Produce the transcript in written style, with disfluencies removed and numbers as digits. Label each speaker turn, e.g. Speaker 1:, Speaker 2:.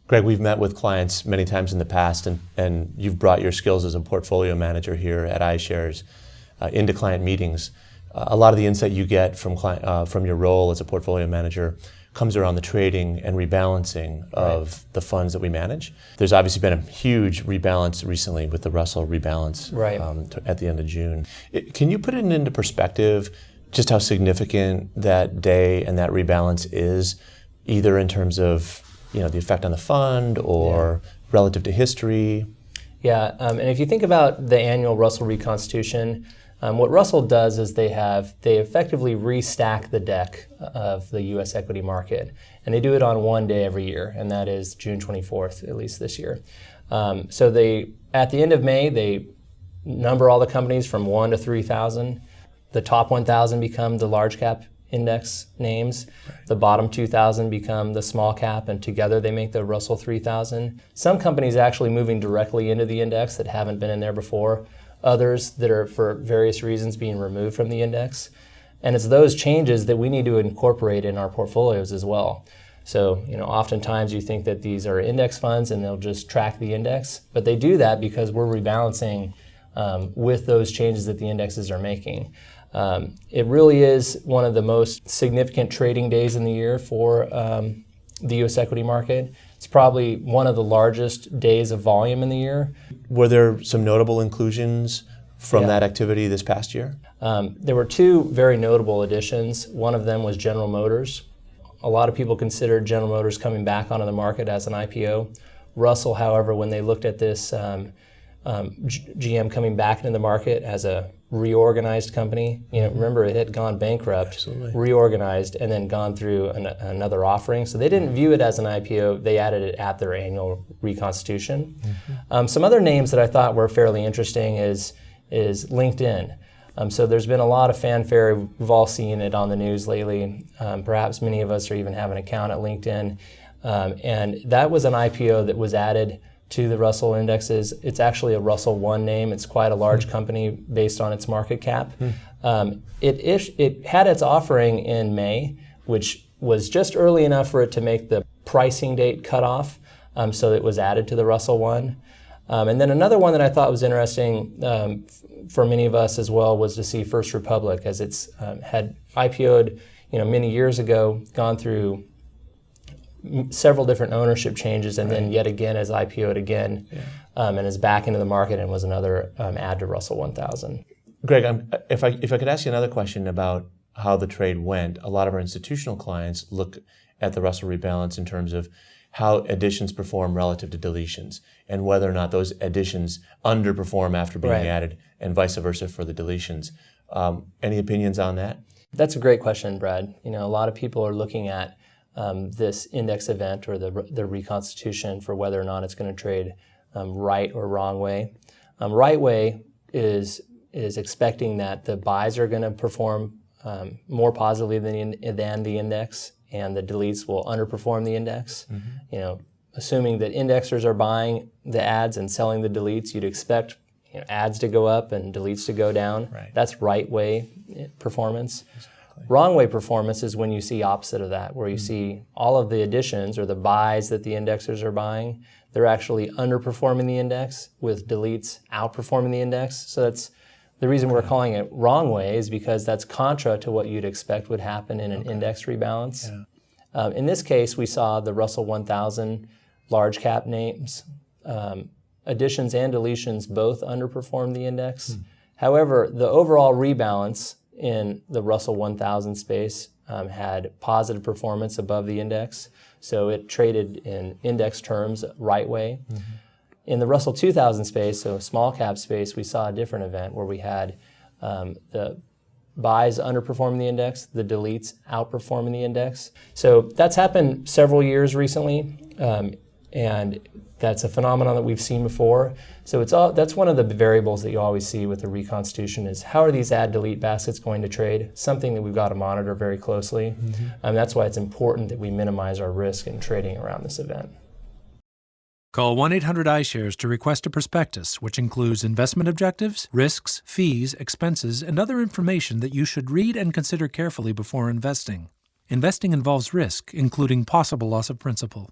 Speaker 1: Greg, we've met with clients many times in the past, and you've brought your skills as a portfolio manager here at iShares into client meetings. A lot of the insight you get from your role as a portfolio manager comes around the trading and rebalancing of the funds that we manage. There's obviously been a huge rebalance recently with the Russell rebalance at the end of June. Can you put it into perspective just how significant that day and that rebalance is, either in terms of the effect on the fund or relative to history?
Speaker 2: Yeah, and if you think about the annual Russell Reconstitution, what Russell does is they effectively restack the deck of the U.S. equity market, and they do it on one day every year, and that is June 24th, at least this year. So at the end of May, they number all the companies from 1 to 3,000. The top 1,000 become the large cap index names. The bottom 2,000 become the small cap, and together they make the Russell 3000. Some companies actually moving directly into the index that haven't been in there before. Others that are, for various reasons, being removed from the index. And it's those changes that we need to incorporate in our portfolios as well. So, oftentimes you think that these are index funds and they'll just track the index, but they do that because we're rebalancing with those changes that the indexes are making. It really is one of the most significant trading days in the year for the U.S. equity market. It's probably one of the largest days of volume in the year.
Speaker 1: Were there some notable inclusions from that activity this past year?
Speaker 2: There were two very notable additions. One of them was General Motors. A lot of people considered General Motors coming back onto the market as an IPO. Russell, however, when they looked at this GM coming back into the market as a reorganized company, remember it had gone bankrupt, reorganized, and then gone through another offering. So they didn't view it as an IPO. They added it at their annual reconstitution. Some other names that I thought were fairly interesting is LinkedIn. So there's been a lot of fanfare. We've all seen it on the news lately. Perhaps many of us are even have an account at LinkedIn. And that was an IPO that was added to the Russell indexes. It's actually a Russell 1 name. It's quite a large company based on its market cap. It had its offering in May, which was just early enough for it to make the pricing date cutoff, so it was added to the Russell 1. And then another one that I thought was interesting for many of us as well was to see First Republic, as it's had IPO'd many years ago, gone through several different ownership changes, and then yet again has IPO'd again, and is back into the market and was another add to Russell 1000.
Speaker 1: Greg, if I could ask you another question about how the trade went. A lot of our institutional clients look at the Russell rebalance in terms of how additions perform relative to deletions, and whether or not those additions underperform after being added, and vice versa for the deletions. Any opinions on that?
Speaker 2: That's a great question, Brad. A lot of people are looking at this index event or the reconstitution for whether or not it's going to trade right or wrong way. Right way is expecting that the buys are going to perform more positively than the index, and the deletes will underperform the index. Assuming that indexers are buying the ads and selling the deletes, you'd expect ads to go up and deletes to go down. That's right way performance. Wrong way performance is when you see opposite of that, where you see all of the additions or the buys that the indexers are buying, they're actually underperforming the index, with deletes outperforming the index. So that's the reason we're calling it wrong way, is because that's contra to what you'd expect would happen in an index rebalance. In this case, we saw the Russell 1000 large cap names, additions and deletions both underperform the index. However, the overall rebalance in the Russell 1000 space had positive performance above the index, so it traded in index terms right way. In the Russell 2000 space, so small cap space, we saw a different event where we had the buys underperforming the index, the deletes outperforming the index. So that's happened several years recently, and that's a phenomenon that we've seen before. So that's one of the variables that you always see with the reconstitution, is how are these add-delete baskets going to trade? Something that we've got to monitor very closely. That's why it's important that we minimize our risk in trading around this event.
Speaker 3: Call 1-800-iShares to request a prospectus, which includes investment objectives, risks, fees, expenses, and other information that you should read and consider carefully before investing. Investing involves risk, including possible loss of principal.